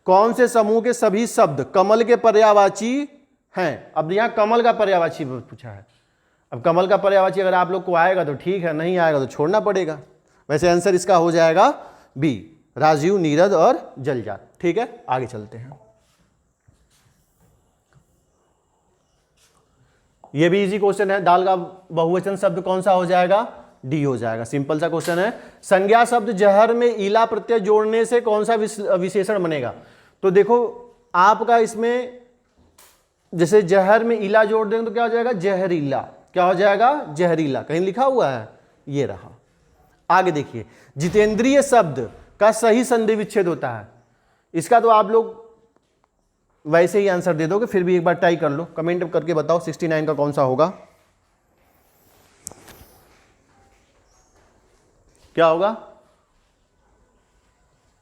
कौन से समूह के सभी शब्द कमल के पर्यायवाची हैं? अब यहां कमल का पर्यायवाची पूछा है। अब कमल का पर्यायवाची अगर आप लोग को आएगा तो ठीक है, नहीं आएगा तो छोड़ना पड़ेगा। वैसे आंसर इसका हो जाएगा बी, राजीव, नीरद और जलजात। ठीक है, आगे चलते हैं। ये भी इजी क्वेश्चन है। दाल का बहुवचन शब्द कौन सा हो जाएगा? डी हो जाएगा। सिंपल सा क्वेश्चन है। संज्ञा शब्द जहर में ईला प्रत्यय जोड़ने से कौन सा विशेषण बनेगा? तो देखो आपका इसमें जैसे जहर में ईला जोड़ देंगे तो क्या हो जाएगा? जहरीला। क्या हो जाएगा? जहरीला। कहीं लिखा हुआ है, ये रहा। आगे देखिए, जितेंद्रिय शब्द का सही संधि विच्छेद होता है। इसका तो आप लोग वैसे ही आंसर दे दोगे, फिर भी एक बार ट्राई कर लो, कमेंट करके बताओ 69 का कौन सा होगा? क्या होगा?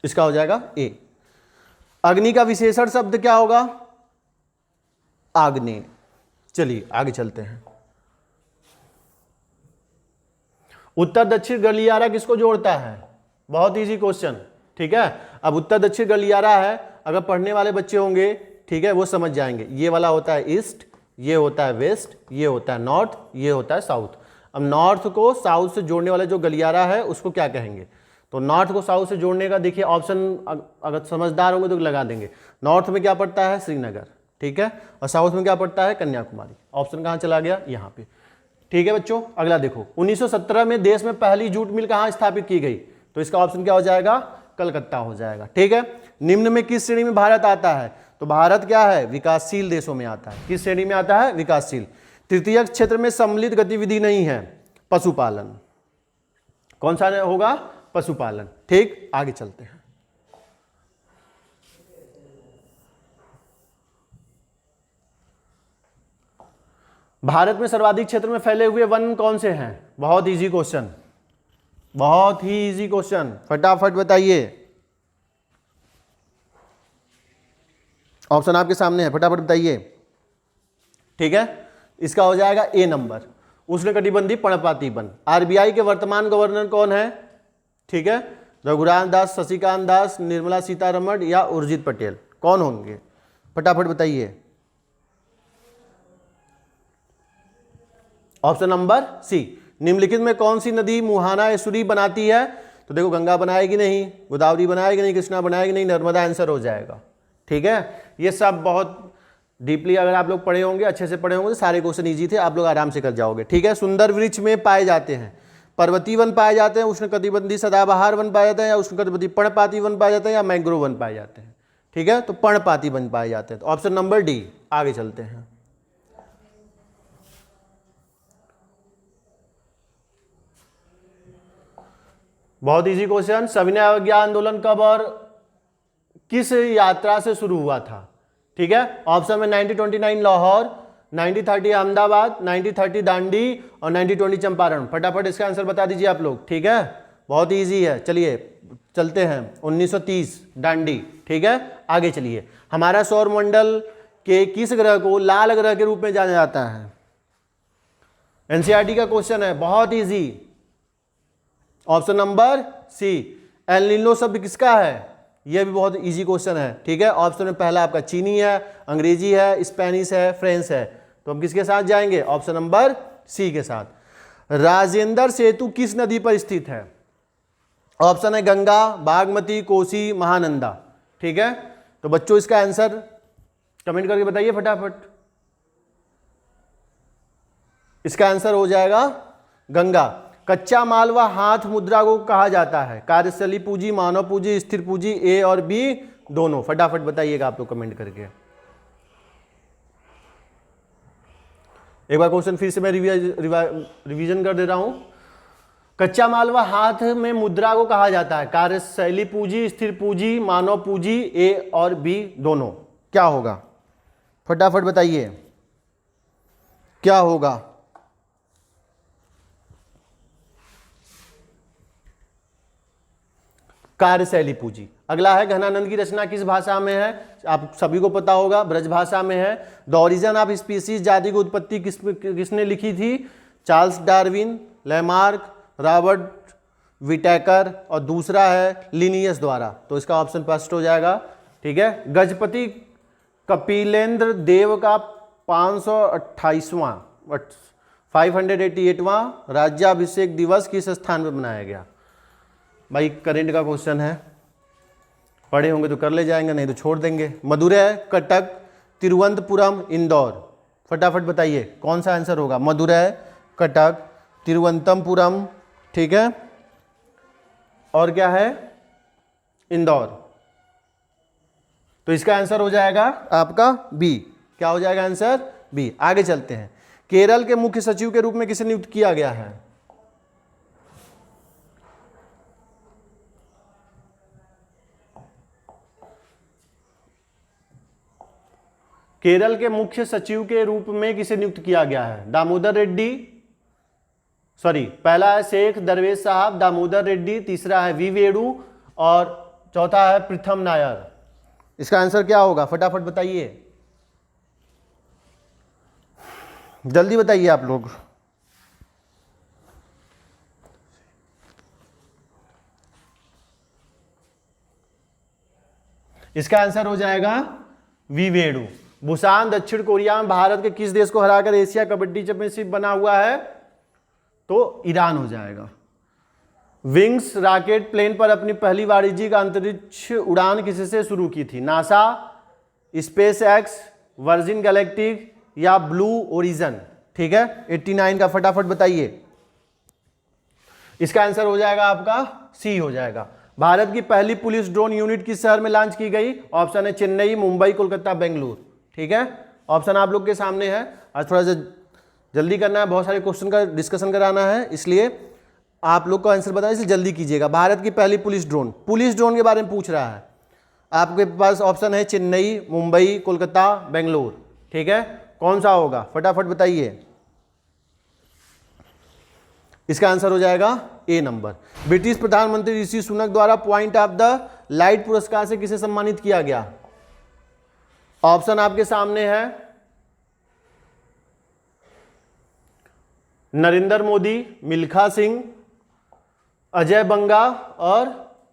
इसका हो जाएगा ए। अग्नि का विशेषण शब्द क्या होगा? आग्नेय। चलिए आगे चलते हैं। उत्तर दक्षिण गलियारा किसको जोड़ता है? बहुत इजी क्वेश्चन। ठीक है, अब उत्तर दक्षिण गलियारा है, अगर पढ़ने वाले बच्चे होंगे ठीक है वो समझ जाएंगे। ये वाला होता है ईस्ट, ये होता है वेस्ट, ये होता है नॉर्थ, ये होता है साउथ। अब नॉर्थ को साउथ से जोड़ने वाला जो गलियारा है उसको क्या कहेंगे? तो नॉर्थ को साउथ से जोड़ने का देखिए ऑप्शन, अगर समझदार होंगे तो लगा देंगे। नॉर्थ में क्या पड़ता है? श्रीनगर। ठीक है, और साउथ में क्या पड़ता है? कन्याकुमारी। ऑप्शन कहाँ चला गया? यहाँ पे। ठीक है बच्चों, अगला देखो, 1917 में देश में पहली जूट मिल कहाँ स्थापित की गई? तो इसका ऑप्शन क्या हो जाएगा? कलकत्ता हो जाएगा। ठीक है, निम्न में किस श्रेणी में भारत आता है? तो भारत क्या है? विकासशील देशों में आता है। किस श्रेणी में आता है? विकासशील। तृतीय क्षेत्र में सम्मिलित गतिविधि नहीं है, पशुपालन। कौन सा होगा? पशुपालन। ठीक, आगे चलते हैं। भारत में सर्वाधिक क्षेत्र में फैले हुए वन कौन से हैं? बहुत इजी क्वेश्चन, बहुत ही इजी क्वेश्चन, फटाफट बताइए। ऑप्शन आपके सामने है, फटाफट बताइए। ठीक है, इसका हो जाएगा ए नंबर, उष्णकटिबंधीय पर्णपाती वन। आरबीआई के वर्तमान गवर्नर कौन है? ठीक है, रघुराम दास, शशिकांत दास, निर्मला सीतारमण या उर्जित पटेल? कौन होंगे? फटाफट बताइए। Option number C. निम्नलिखित में कौन सी नदी मुहाना एस्चुरी बनाती है? तो देखो गंगा बनाएगी नहीं, गोदावरी बनाएगी नहीं, कृष्णा बनाएगी नहीं, नर्मदा आंसर हो जाएगा। ठीक है, ये सब बहुत डीपली अगर आप लोग पढ़े होंगे, अच्छे से पढ़े होंगे तो सारे क्वेश्चन इजी थे, आप लोग आराम से कर जाओगे। ठीक है, सुंदर वृक्ष में पाए जाते हैं, पर्वतीय वन पाए जाते हैं, उष्णकटिबंधीय सदाबहार वन पाए जाते हैं, या उष्णकटिबंधीय पर्णपाती वन पाए जाते हैं, या मैंग्रोव वन पाए जाते हैं? ठीक है, तो पर्णपाती वन पाए जाते हैं, तो ऑप्शन नंबर डी। आगे चलते हैं। बहुत इजी क्वेश्चन, सविनय अवज्ञा आंदोलन कब और किस यात्रा से शुरू हुआ था? ठीक है, ऑप्शन में 1929 लाहौर, 1930 अहमदाबाद, 1930 दांडी और 1920 चंपारण। फटाफट इसका आंसर बता दीजिए आप लोग। ठीक है, बहुत इजी है। चलिए चलते हैं, 1930 दांडी। ठीक है, आगे चलिए। हमारा सौरमंडल के किस ग्रह को लाल ग्रह के रूप में जाना जाता है? एनसीईआरटी का क्वेश्चन है, बहुत easy. Option number C. El Nino शब्द किसका है? यह भी बहुत इजी क्वेश्चन है। ठीक है, ऑप्शन में पहला आपका चीनी है, अंग्रेजी है, स्पेनिश है, फ्रेंच है, तो हम किसके साथ जाएंगे? ऑप्शन नंबर सी के साथ। राजेंद्र सेतु किस नदी पर स्थित है? ऑप्शन है गंगा, बागमती, कोसी, महानंदा। ठीक है, तो बच्चों इसका आंसर कमेंट करके बताइए फटाफट। इसका आंसर हो जाएगा गंगा। कच्चा माल व हाथ मुद्रा को कहा जाता है? कार्यशैली पूंजी, मानव पूंजी, स्थिर पूंजी, ए और बी दोनों? फटाफट बताइएगा आप लोग कमेंट करके। एक बार क्वेश्चन फिर से मैं रिवीजन कर दे रहा हूं। कच्चा माल व हाथ में मुद्रा को कहा जाता है? कार्यशैली पूंजी, स्थिर पूंजी, मानव पूंजी, ए और बी दोनों? क्या होगा? फटाफट बताइए क्या होगा? कार्यशैली पूंजी। अगला है घनानंद की रचना किस भाषा में है, आप सभी को पता होगा ब्रज भाषा में है। द ओरिजिन ऑफ स्पीसीज, जाति की उत्पत्ति किसने लिखी थी, Charles Darwin, Lamarck, Robert Whittaker, और दूसरा है लिनियस द्वारा। तो इसका ऑप्शन फर्स्ट हो जाएगा। ठीक है, गजपति कपिलेंद्र देव का 588वां राज्याभिषेक दिवस किस स्थान पर मनाया गया। भाई करेंट का क्वेश्चन है, पढ़े होंगे तो कर ले जाएंगे, नहीं तो छोड़ देंगे। मदुरै, कटक, तिरुवनंतपुरम, इंदौर, फटाफट बताइए कौन सा आंसर होगा। मदुरै, कटक, तिरुवनंतपुरम, ठीक है, और क्या है, इंदौर। तो इसका आंसर हो जाएगा आपका बी। क्या हो जाएगा आंसर, बी। आगे चलते हैं। केरल के मुख्य सचिव के रूप में किसे नियुक्त किया गया है। केरल के मुख्य सचिव के रूप में किसे नियुक्त किया गया है। दामोदर रेड्डी, सॉरी, पहला है शेख दरवेश साहब, दामोदर रेड्डी, तीसरा है वी वेणु, और चौथा है प्रथम नायर। इसका आंसर क्या होगा, फटाफट बताइए, जल्दी बताइए आप लोग। इसका आंसर हो जाएगा वी वेणु। बुसान दक्षिण कोरिया में भारत के किस देश को हराकर एशिया कबड्डी चैंपियनशिप बना हुआ है, तो ईरान हो जाएगा। विंग्स रॉकेट प्लेन पर अपनी पहली वाणिज्यिक अंतरिक्ष उड़ान किससे शुरू की थी। NASA, space x, virgin galactic या ब्लू ओरिजन। ठीक है, 89 का फटाफट बताइए। इसका आंसर हो जाएगा आपका सी हो जाएगा। भारत की पहली पुलिस ड्रोन यूनिट किस शहर में लॉन्च की गई। ऑप्शन है चेन्नई, मुंबई, कोलकाता, बेंगलुरु। ठीक है, ऑप्शन आप लोग के सामने है। आज थोड़ा सा जल्दी करना है, बहुत सारे क्वेश्चन का डिस्कशन कराना है, इसलिए आप लोग को आंसर बताएं, इसलिए जल्दी कीजिएगा। भारत की पहली पुलिस ड्रोन के बारे में पूछ रहा है। आपके पास ऑप्शन है चेन्नई, मुंबई, कोलकाता, बेंगलुरु। ठीक है, कौन सा होगा, फटाफट बताइए। इसका आंसर हो जाएगा ए नंबर। ब्रिटिश प्रधानमंत्री ऋषि सुनक द्वारा पॉइंट ऑफ द लाइट पुरस्कार से किसे सम्मानित किया गया। ऑप्शन आपके सामने है नरेंद्र मोदी, मिल्खा सिंह, अजय बंगा और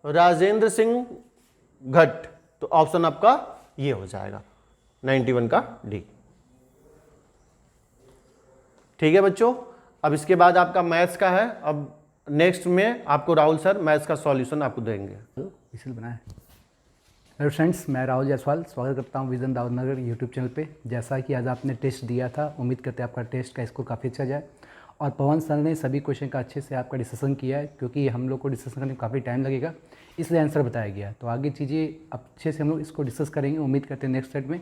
राजेंद्र सिंह घट। तो ऑप्शन आपका ये हो जाएगा 91 का डी। ठीक है बच्चों, अब इसके बाद आपका मैथ्स का है। अब नेक्स्ट में आपको राहुल सर मैथ्स का सॉल्यूशन आपको देंगे। इसलिए बना है। हेलो फ्रेंड्स, मैं राहुल जायसवाल स्वागत करता हूं विजन दाऊदनगर यूट्यूब चैनल पे। जैसा कि आज आपने टेस्ट दिया था, उम्मीद करते हैं आपका टेस्ट का स्कोर काफ़ी अच्छा जाए। और पवन सर ने सभी क्वेश्चन का अच्छे से आपका डिस्कशन किया है, क्योंकि हम लोग को डिस्कशन करने में काफ़ी टाइम लगेगा, इसलिए आंसर बताया गया। तो आगे चीज़ें अच्छे से हम लोग इसको डिस्कस करेंगे, उम्मीद करते हैं नेक्स्ट सेट में।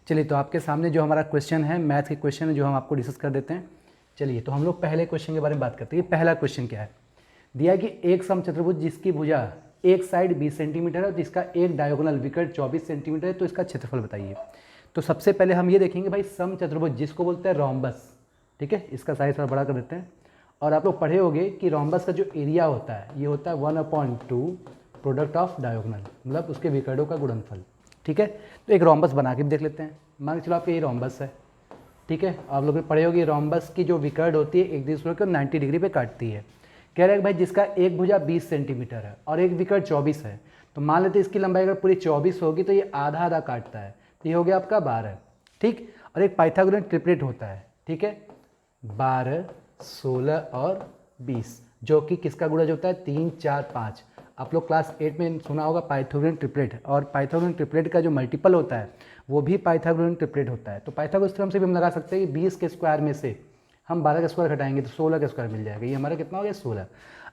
चलिए, तो आपके सामने जो हमारा क्वेश्चन है, मैथ के क्वेश्चन है, जो हम आपको डिस्कस कर देते हैं। चलिए, तो हम लोग पहले क्वेश्चन के बारे में बात करते हैं। पहला क्वेश्चन क्या है, दिया कि एक समचतुर्भुज जिसकी भुजा एक साइड 20 सेंटीमीटर है, तो इसका एक डायगोनल विकर्ण 24 सेंटीमीटर है, तो इसका क्षेत्रफल बताइए। तो सबसे पहले हम ये देखेंगे भाई, समचतुर्भुज जिसको बोलते हैं रोम्बस। ठीक है, इसका साइज थोड़ा बड़ा कर देते हैं। और आप लोग पढ़े होंगे कि रोम्बस का जो एरिया होता है, ये होता है 1/2 प्रोडक्ट ऑफ डायगोनल, मतलब उसके विकर्णों का गुणनफल। ठीक है, तो एक रोम्बस बना के भी देख लेते हैं। मान के चलो आपका ये रोम्बस है। ठीक है, आप लोग ने पढ़े होगी रोम्बस की जो विकर्ण होती है एक दूसरे को 90 डिग्री पे काटती है। कह रहे हैं भाई जिसका एक भुजा 20 सेंटीमीटर है और एक विकर्ण 24 है, तो मान लेते हैं इसकी लंबाई अगर पूरी 24 होगी तो ये आधा आधा काटता है, तो ये हो गया आपका 12। ठीक, और एक पाइथागोरन ट्रिपलेट होता है। ठीक है, 12, 16 और 20, जो कि किसका गुणज होता है 3, 4, 5। आप लोग क्लास 8 में सुना होगा पाइथागोरन ट्रिपलेट, और पाइथागोरन ट्रिपलेट का जो मल्टीपल होता है वो भी पाइथागोरन ट्रिपलेट होता है। तो पाइथागोरस थ्योरम से भी हम लगा सकते हैं कि 20 के स्क्वायर में से हम 12 का स्क्वायर घटाएंगे तो 16 का स्क्वायर मिल जाएगा। ये हमारा कितना हो गया 16।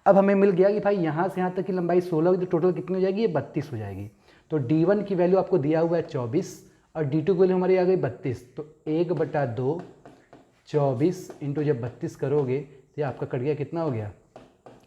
अब हमें मिल गया कि भाई यहाँ से यहाँ तक की लंबाई 16 होगी, तो टोटल कितनी हो जाएगी, ये 32 हो जाएगी। तो D1 की वैल्यू आपको दिया हुआ है 24 और D2 की वैल्यू हमारी आ गई 32। तो 1/2 24 इंटू जब 32 करोगे तो ये आपका कट गया, कितना हो गया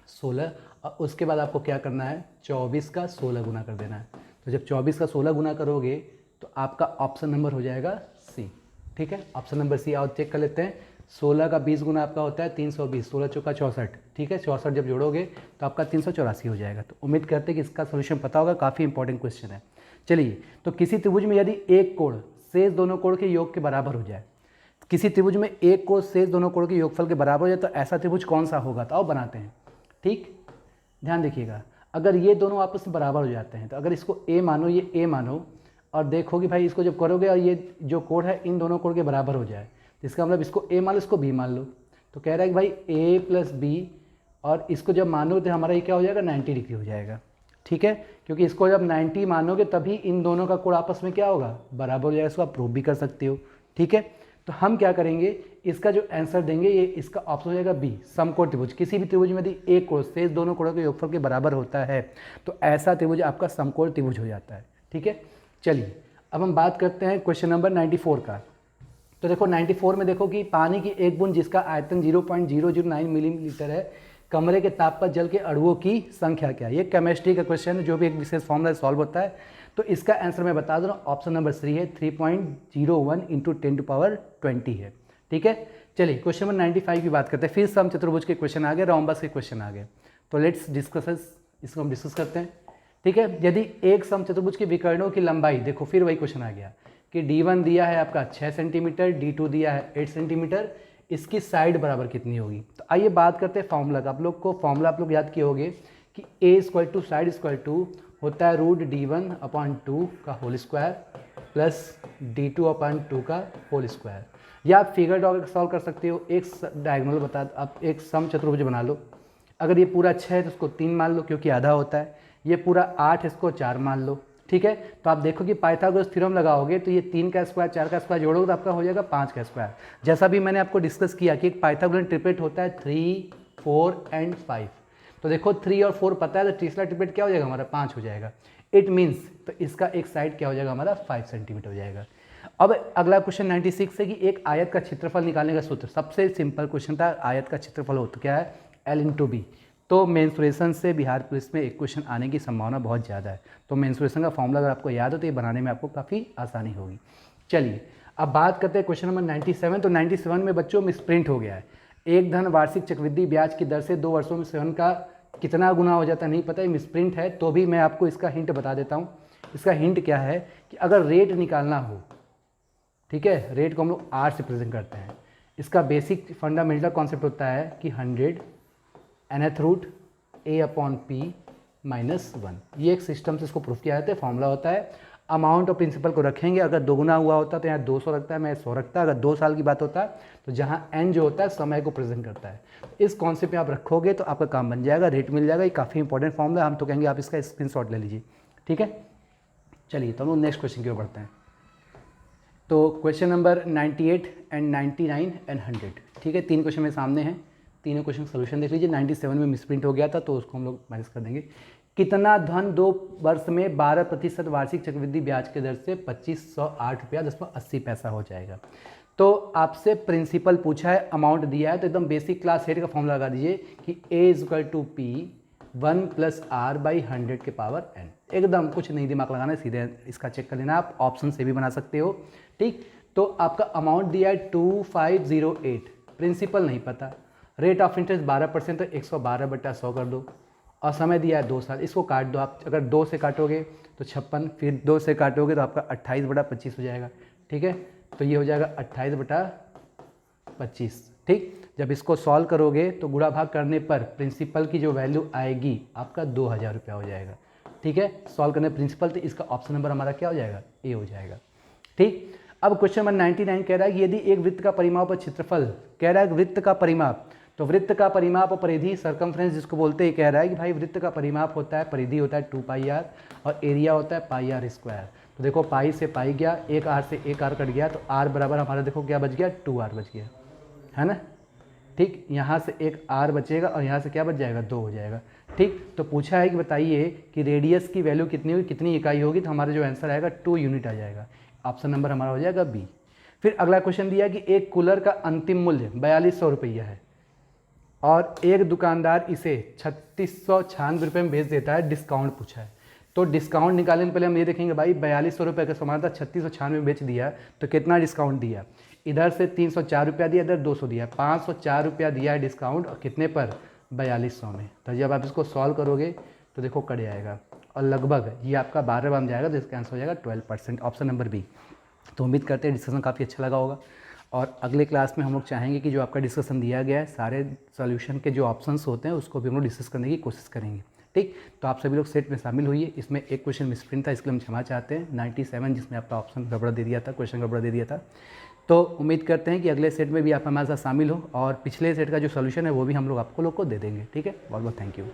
16। और उसके बाद आपको क्या करना है, 24 का 16 गुना कर देना है। तो जब 24 का 16 गुना करोगे तो आपका ऑप्शन नंबर हो जाएगा सी। ठीक है, ऑप्शन नंबर सी आओ चेक कर लेते हैं। 16 का 20 गुना आपका होता है 320, 16 चौका 64, ठीक है, 64 जब जोड़ोगे तो आपका 384 हो जाएगा। तो उम्मीद करते हैं कि इसका सोल्यूशन पता होगा, काफ़ी इंपॉर्टेंट क्वेश्चन है। चलिए, तो किसी त्रिभुज में यदि एक कोण शेष दोनों कोण के योग के बराबर हो जाए, किसी त्रिभुज में एक कोण शेष दोनों कोण के योगफल के बराबर हो जाए तो ऐसा त्रिभुज कौन सा होगा, तो आओ बनाते हैं। ठीक, ध्यान देखिएगा, अगर ये दोनों आपस में बराबर हो जाते हैं तो अगर इसको ए मानो, ये ए मानो, और देखो कि भाई इसको जब करोगे और ये जो कोण है इन दोनों कोण के बराबर हो जाए, तो इसका मतलब इसको ए मान लो, इसको बी मान लो। तो कह रहा है कि भाई ए प्लस बी, और इसको जब मानो तो हमारा ये क्या हो जाएगा, 90 डिग्री हो जाएगा। ठीक है, क्योंकि इसको जब 90 मानोगे तभी इन दोनों का कोण आपस में क्या होगा, बराबर हो जाएगा। इसको आप प्रूव भी कर सकते हो। ठीक है, तो हम क्या करेंगे, इसका जो आंसर देंगे ये इसका ऑप्शन हो जाएगा बी, समकोण त्रिभुज। किसी भी त्रिभुज में यदि एक कोण शेष दोनों कोणों के योगफल के बराबर होता है तो ऐसा त्रिभुज आपका समकोण त्रिभुज हो जाता है। ठीक है, चलिए अब हम बात करते हैं क्वेश्चन नंबर 94 का। तो देखो 94 में देखो कि पानी की एक बूंद जिसका आयतन 0.009 मिलीलीटर है, कमरे के ताप पर जल के अणुओं की संख्या क्या है। ये केमिस्ट्री का क्वेश्चन है, जो भी एक विशेष फॉर्मूला सॉल्व होता है। तो इसका आंसर मैं बता दूँ, ऑप्शन नंबर 3 है, 3.01 × 10⁻20 है। ठीक है, चलिए क्वेश्चन नंबर 95 की बात करते हैं। फिर सम चतुर्भुज के क्वेश्चन आ गए, रोम्बस के क्वेश्चन आ गए। तो लेट्स डिस्कस, इसको हम डिस्कस करते हैं। ठीक है, यदि एक सम चतुर्भुज के विकर्णों की लंबाई, देखो फिर वही क्वेश्चन आ गया कि D1 दिया है आपका 6 सेंटीमीटर, D2 दिया है 8 सेंटीमीटर, इसकी साइड बराबर कितनी होगी। तो आइए बात करते हैं फॉर्मूला का। आप लोग को फॉर्मूला आप लोग याद किए होंगे कि A = साइड = होता है √D1/2 का होल स्क्वायर प्लस D2/2 का होल स्क्वायर। या आप फिगर ड्रॉ करके सॉल्व कर सकते हो। एक डायगोनल बता, आप एक सम चतुर्भुज बना लो। अगर ये पूरा 6 है तो उसको 3 मान लो क्योंकि आधा होता है, ये पूरा 8 इसको 4 मान लो। ठीक है, तो आप देखो कि पाइथागोरस थ्योरम लगाओगे तो ये 3 का स्क्वायर 4 का स्क्वायर जोड़ोगे तो आपका हो जाएगा 5 का स्क्वायर। जैसा भी मैंने आपको डिस्कस किया कि एक पाइथागोरन ट्रिपलेट होता है 3, 4 और 5। तो देखो 3 और 4 पता है, तो तीसरा ट्रिपलेट क्या हो जाएगा हमारा, 5 हो जाएगा। इट मीन्स तो इसका एक साइड क्या हो जाएगा हमारा, 5 सेंटीमीटर हो जाएगा। अब अगला क्वेश्चन 96 है कि एक आयत का क्षेत्रफल निकालने का सूत्र। सबसे सिंपल क्वेश्चन था, आयत का क्षेत्रफल हो तो क्या है, L × B। तो मेंसुरेशन से बिहार पुलिस में एक क्वेश्चन आने की संभावना बहुत ज़्यादा है। तो मेंसुरेशन का फॉर्मूला अगर आपको याद हो तो ये बनाने में आपको काफ़ी आसानी होगी। चलिए अब बात करते हैं क्वेश्चन नंबर 97। तो 97 में बच्चों मिसप्रिंट हो गया है। एक धन वार्षिक चक्रवृद्धि ब्याज की दर से 2 वर्षों में सेवन का कितना गुना हो जाता है नहीं पता है, मिसप्रिंट है। तो भी मैं आपको इसका हिंट बता देता हूँ। इसका हिंट क्या है कि अगर रेट निकालना हो, ठीक है, रेट को हम लोग R से प्रेजेंट करते हैं। इसका बेसिक फंडामेंटल कॉन्सेप्ट होता है कि 100 nth रूट A/P - 1। ये एक सिस्टम से इसको प्रूफ किया जाता है। फॉर्मूला होता है अमाउंट ऑफ प्रिंसिपल को रखेंगे, अगर दोगुना हुआ होता तो यहाँ 200 रखता है, मैं 100 रखता है। अगर 2 साल की बात होता है तो जहाँ n जो होता है समय को प्रेजेंट करता है। इस कॉन्सेप्ट में आप रखोगे तो आपका काम बन जाएगा, रेट मिल जाएगा। ये काफ़ी इंपॉर्टेंट फॉर्मूला, हम तो कहेंगे आप इसका स्क्रीनशॉट ले लीजिए। ठीक है, चलिए तो हम लोग नेक्स्ट क्वेश्चन की ओर बढ़ते हैं। तो क्वेश्चन नंबर 98 एंड 99 एंड 100, ठीक है, 3 क्वेश्चन मेरे सामने हैं। तीनों क्वेश्चन सोल्यूशन देख लीजिए। 97 में मिसप्रिंट हो गया था तो उसको हम लोग माइनस कर देंगे। कितना धन 2 वर्ष में 12% वार्षिक चक्रवृद्धि ब्याज के दर से 2508.80 हो जाएगा। तो आपसे प्रिंसिपल पूछा है, अमाउंट दिया है, तो एकदम बेसिक क्लास 8 का फॉर्मूला लगा दीजिए कि A = P 1 + R/100⁴n। एकदम कुछ नहीं दिमाग लगाना है, सीधे इसका चेक कर लेना। आप ऑप्शन से भी बना सकते हो। ठीक, तो आपका अमाउंट दिया है 2508, प्रिंसिपल नहीं पता, रेट ऑफ इंटरेस्ट 12% तो 112/100 कर दो, और समय दिया है 2 साल। इसको काट दो आप, अगर 2 से काटोगे तो 56, फिर 2 से काटोगे तो आपका 28/25 हो जाएगा। ठीक है, तो ये हो जाएगा 28/25। ठीक, जब इसको सॉल्व करोगे तो गुणा भाग करने पर प्रिंसिपल की जो वैल्यू आएगी आपका 2000 रुपया हो जाएगा। ठीक है, सॉल्व करने प्रिंसिपल, तो इसका ऑप्शन नंबर हमारा क्या हो जाएगा, ए हो जाएगा। ठीक, अब क्वेश्चन नंबर 99 कह रहा है कि यदि एक वृत्त का परिमाप और क्षेत्रफल, कह रहा है वृत्त का परिमाप, तो वृत्त का परिमाप और परिधि सर्कमफ्रेंस जिसको बोलते हैं, कह रहा है कि भाई वृत्त का परिमाप होता है, परिधि होता है 2πr और एरिया होता है πr²। तो देखो पाई से पाई गया, एक r से एक r कट गया, तो r बराबर हमारा देखो क्या बच गया, 2r बच गया, है ना। ठीक, यहाँ से एक r बचेगा और यहाँ से क्या बच जाएगा, 2 हो जाएगा। ठीक, तो पूछा है कि बताइए कि रेडियस की वैल्यू कितनी होगी, कितनी इकाई होगी, तो हमारा जो आंसर आएगा 2 यूनिट आ जाएगा। ऑप्शन नंबर हमारा हो जाएगा बी। फिर अगला क्वेश्चन दिया कि एक कूलर का अंतिम मूल्य 4200 रुपया है और एक दुकानदार इसे 3696 रुपये में बेच देता है, डिस्काउंट पूछा है। तो डिस्काउंट निकालने से पहले हम ये देखेंगे भाई 4200 रुपये का सामान था, 3696 में बेच दिया तो कितना डिस्काउंट दिया। इधर से 304 रुपया दिया, इधर 200 दिया, 504 रुपया दिया है डिस्काउंट, और कितने पर? 4200 में। तो जब आप इसको सॉल्व करोगे तो देखो कट जाएगा, और लगभग ये आपका 12 बन जाएगा, तो इसका आंसर हो जाएगा 12%, ऑप्शन नंबर बी। तो उम्मीद करते हैं डिस्कशन काफ़ी अच्छा लगा होगा, और अगले क्लास में हम लोग चाहेंगे कि जो आपका डिस्कशन दिया गया है सारे सॉल्यूशन के जो ऑप्शंस होते हैं उसको भी हम लोग डिस्कस करने की कोशिश करेंगे। ठीक, तो आप सभी लोग सेट में शामिल होइए। इसमें एक क्वेश्चन मिसप्रिंट था, इसके लिए हम क्षमा चाहते हैं। 97 जिसमें आपका ऑप्शन गड़बड़ा दे दिया था, क्वेश्चन गड़बड़ा दे दिया था। तो उम्मीद करते हैं कि अगले सेट में भी आप हमारे साथ शामिल हो, और पिछले सेट का जो सोल्यूशन है वो भी हम लोग आपको लोग को दे देंगे। ठीक है, बहुत बहुत थैंक यू।